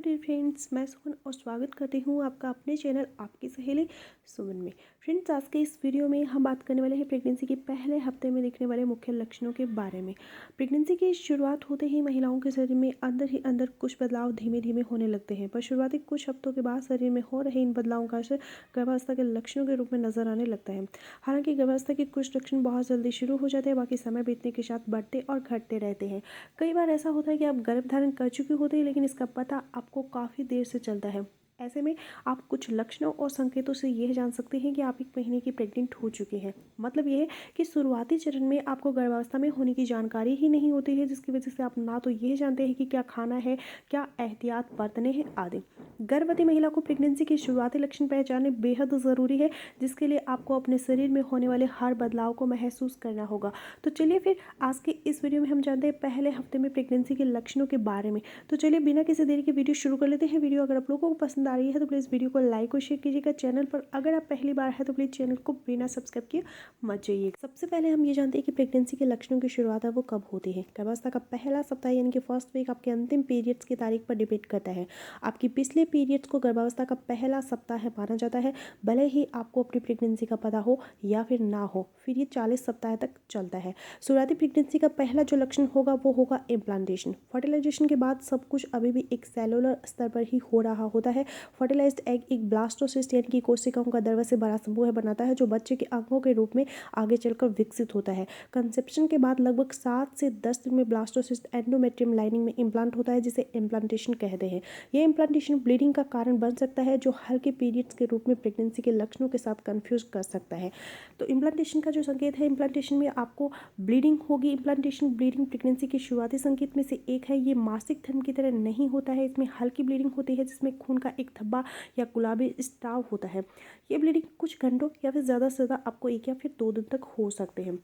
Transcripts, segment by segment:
Dear friends, मैं सुमन और स्वागत करती हूँ आपका अपने चैनल आपकी सहेली सुमन में। फ्रेंड्स, आज के इस वीडियो में हम बात करने वाले हैं प्रेगनेंसी के पहले हफ्ते में दिखने वाले मुख्य लक्षणों के बारे में। प्रेगनेंसी की शुरुआत होते ही महिलाओं के शरीर में अंदर ही अंदर कुछ बदलाव धीमे धीमे होने लगते हैं, पर शुरुआती कुछ हफ्तों के बाद शरीर में हो रहे इन बदलावों का असर गर्भावस्था के लक्षणों के रूप में नजर आने लगता है। हालांकि गर्भावस्था के कुछ लक्षण बहुत जल्दी शुरू हो जाते हैं, बाकी समय बीतने के साथ बढ़ते और घटते रहते हैं। कई बार ऐसा होता है कि आप गर्भ धारण कर चुके होते हैं, लेकिन इसका पता आपको काफ़ी देर से चलता है। ऐसे में आप कुछ लक्षणों और संकेतों से यह जान सकते हैं कि आप 1 महीने की प्रेग्नेंट हो चुके हैं। मतलब यह है कि शुरुआती चरण में आपको गर्भावस्था में होने की जानकारी ही नहीं होती है, जिसकी वजह से आप ना तो यह जानते हैं कि क्या खाना है, क्या एहतियात बरतने हैं आदि। गर्भवती महिला को प्रेगनेंसी के शुरुआती लक्षण पहचानने बेहद ज़रूरी है, जिसके लिए आपको अपने शरीर में होने वाले हर बदलाव को महसूस करना होगा। तो चलिए फिर आज के इस वीडियो में हम जानते हैं पहले हफ्ते में प्रेगनेंसी के लक्षणों के बारे में। तो चलिए बिना किसी देरी के वीडियो शुरू कर लेते हैं। वीडियो अगर आप लोगों को पसंद आ रही है तो प्लीज़ वीडियो को लाइक और शेयर कीजिएगा। चैनल पर अगर आप पहली बार है तो प्लीज़ चैनल को बिना सब्सक्राइब किए मत जाइए। सबसे पहले हम ये जानते हैं कि प्रेगनेंसी के लक्षणों की शुरुआत है वो कब होती है। गर्भावस्था का पहला सप्ताह यानी कि फर्स्ट वीक आपके अंतिम पीरियड्स की तारीख पर डिपेंड करता है। आपकी पिछले पीरियड्स को गर्भावस्था का पहला सप्ताह माना जाता है, भले ही आपको अपनी प्रेगनेंसी का पता हो या फिर ना हो। फिर ये 40 सप्ताह तक चलता है। शुरुआती प्रेगनेंसी का पहला जो लक्षण होगा वो होगा इम्प्लांटेशन। फर्टिलाइजेशन के बाद सब कुछ अभी भी एक सेलुलर स्तर पर ही हो रहा होता है। फर्टिलाइज्ड एग एक ब्लास्टोसिस्ट यानी कि कोशिकाओं का द्रव्य से बड़ा समूह बनाता है, जो बच्चे के अंगों के रूप में आगे चलकर विकसित होता है। कंसेप्शन के बाद लगभग 7 से 10 दिन में ब्लास्टोसिस्ट एंडोमेट्रियम लाइनिंग में इम्प्लांट होता है, जिसे इम्प्लांटेशन कहते हैं। ये इम्प्लांटेशन ब्लीडिंग का कारण बन सकता है, जो हल्के पीरियड्स के रूप में प्रेगनेंसी के लक्षणों के साथ कंफ्यूज कर सकता है। तो इम्प्लांटेशन का जो संकेत है, इम्प्लांटेशन में आपको ब्लीडिंग होगी। इम्प्लांटेशन ब्लीडिंग प्रेगनेंसी के शुरुआती संकेत में से एक है। ये मासिक धर्म की तरह नहीं होता है। इसमें हल्की ब्लीडिंग होती है, जिसमें खून का एक धब्बा या गुलाबी स्त्राव होता है। ये ब्लीडिंग कुछ घंटों या फिर ज़्यादा से ज़्यादा आपको 1 या फिर 2 दिन तक हो सकते हैं।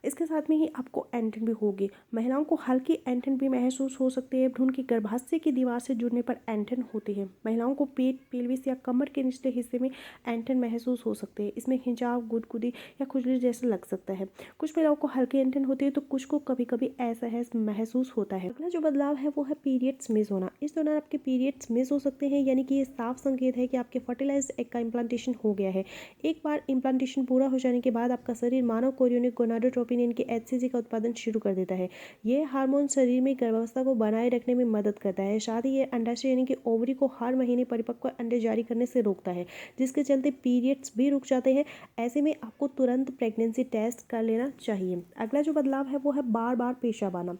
इसके साथ में ही आपको एंटन भी होगी। महिलाओं को हल्की एंटन भी महसूस हो सकती है। भ्रूण की गर्भाशय की दीवार से जुड़ने पर एंटन होती है। महिलाओं को पेट, पेल्विस या कमर के निचले हिस्से में एंटन महसूस हो सकते हैं। इसमें खिंचाव, गुदगुदी या खुजली जैसा लग सकता है। कुछ महिलाओं को हल्की एंटन होती है तो कुछ को कभी कभी असहज महसूस होता है। अगला जो बदलाव है वो है पीरियड्स मिस होना। इस दौरान आपके पीरियड्स मिस हो सकते हैं, यानी कि ये साफ संकेत है कि आपके फर्टिलाइज्ड एग का इम्प्लांटेशन हो गया है। एक बार इम्प्लांटेशन पूरा हो जाने के बाद आपका शरीर मानव कोरियोनिक गोनाडोट्रोपिन के एचसीजी का उत्पादन शुरू कर देता है। ये हार्मोन शरीर में गर्भावस्था को बनाए रखने में मदद करता है। साथ ही ये अंडाशय यानी कि ओवरी को हर महीने परिपक्व अंडे जारी करने से रोकता है, जिसके चलते पीरियड्स भी रुक जाते हैं। ऐसे में आपको तुरंत प्रेगनेंसी टेस्ट कर लेना चाहिए। अगला जो बदलाव है वो है बार बार पेशाब आना।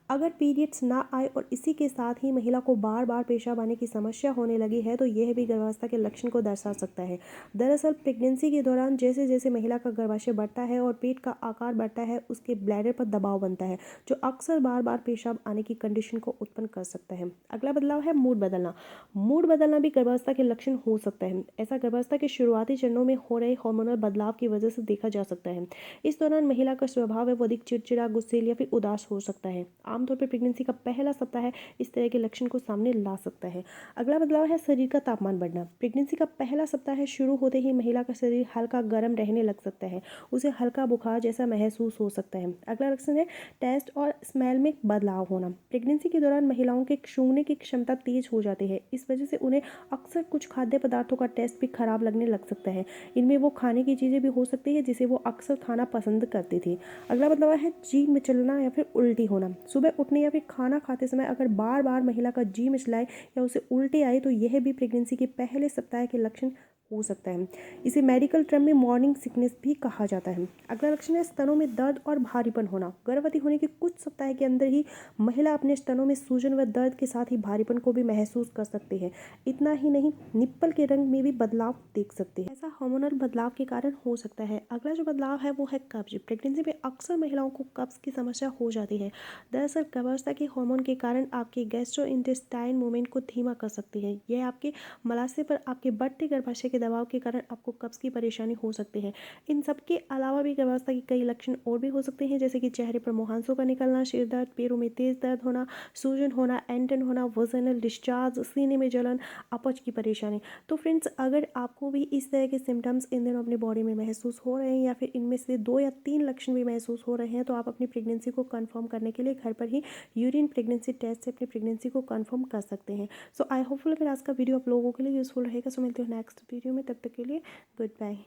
अगर पीरियड्स ना आए और इसी के साथ ही महिला को बार बार पेशाब आने की समस्या होने लगी है, तो यह भी गर्भावस्था के लक्षण को दर्शा सकता है। दरअसल प्रेगनेंसी के दौरान जैसे जैसे महिला का गर्भाशय बढ़ता है और पेट का आकार बढ़ता है, उसके ब्लैडर पर दबाव बनता है, जो अक्सर बार बार पेशाब आने की कंडीशन को उत्पन्न कर सकता है। अगला बदलाव है मूड बदलना। मूड बदलना भी गर्भावस्था के लक्षण हो सकता है। ऐसा गर्भावस्था के शुरुआती चरणों में हो रहे हार्मोनल बदलाव की वजह से देखा जा सकता है। इस दौरान महिला का स्वभाव है वो अधिक चिड़चिड़ा, गुस्सैल या फिर उदास हो सकता है। आमतौर पर प्रेगनेंसी का पहला सप्ताह इस तरह के लक्षण को सामने ला सकता है। अगला बदलाव है शरीर का तापमान बढ़ना। प्रेगनेंसी का पहला सप्ताह शुरू होते ही महिला का शरीर हल्का गर्म रहने लग सकता है। उसे हल्का बुखार जैसा महसूस हो सकता है। अगला लक्षण है टेस्ट और स्मेल में बदलाव होना। प्रेगनेंसी के दौरान महिलाओं के सूंघने की क्षमता तेज हो जाती है। इस वजह से उन्हें अक्सर कुछ खाद्य पदार्थों का टेस्ट भी खराब लगने लग सकता है। इनमें वो खाने की चीज़ें भी हो सकती है जिसे वो अक्सर खाना पसंद करती थी। अगला बदलाव है जी मिचलना या फिर उल्टी होना। सुबह उठने या फिर खाना खाते समय अगर बार बार महिला का जी मिचलाए या उसे उल्टी आए, तो यह भी प्रेगनेंसी के पहले सप्ताह के लक्षण हो सकता है। इसे मेडिकल टर्म में मॉर्निंग सिकनेस भी कहा जाता है। अगला लक्षण है स्तनों में दर्द और भारीपन होना। गर्भवती होने के कुछ सप्ताह के अंदर ही महिला अपने स्तनों में सूजन व दर्द के साथ ही भारीपन को भी महसूस कर सकती है। इतना ही नहीं, निप्पल के रंग में भी बदलाव देख सकते हैं। ऐसा हार्मोनल बदलाव के कारण हो सकता है। अगला जो बदलाव है वो है कब्ज। प्रेगनेंसी में अक्सर महिलाओं को कब्ज की समस्या हो जाती है। दरअसल गर्भावस्था के हार्मोन के कारण आपके गैस्ट्रोइंटेस्टाइन मूवमेंट को धीमा कर सकती है। यह आपके मलाशय पर आपके बढ़ते गर्भाशय के के दबाव के कारण आपको कब्ज़ की परेशानी हो सकती है। इन सब के अलावा भी गर्भावस्था के कई लक्षण और भी हो सकते हैं, जैसे कि चेहरे पर मुहांसों का निकलना, सिर दर्द, पैरों में तेज दर्द होना, सूजन होना, एंटन होना, वजाइनल डिस्चार्ज, सीने में जलन, अपच की परेशानी। तो फ्रेंड्स, अगर आपको भी इस तरह के सिम्टम्स इन दिनों अपनी बॉडी में महसूस हो रहे हैं या फिर इनमें से 2 या 3 लक्षण भी महसूस हो रहे हैं, तो आप अपनी प्रेगनेंसी को कंफर्म करने के लिए घर पर ही यूरिन प्रेगनेंसी टेस्ट से अपनी प्रेगनेंसी को कंफर्म कर सकते हैं। सो आई होपफुल अगर आज का वीडियो आप लोगों के लिए यूजफुल रहेगा। सो मिलते हो नेक्स्ट वीडियो में, तब तक के लिए गुड बाय।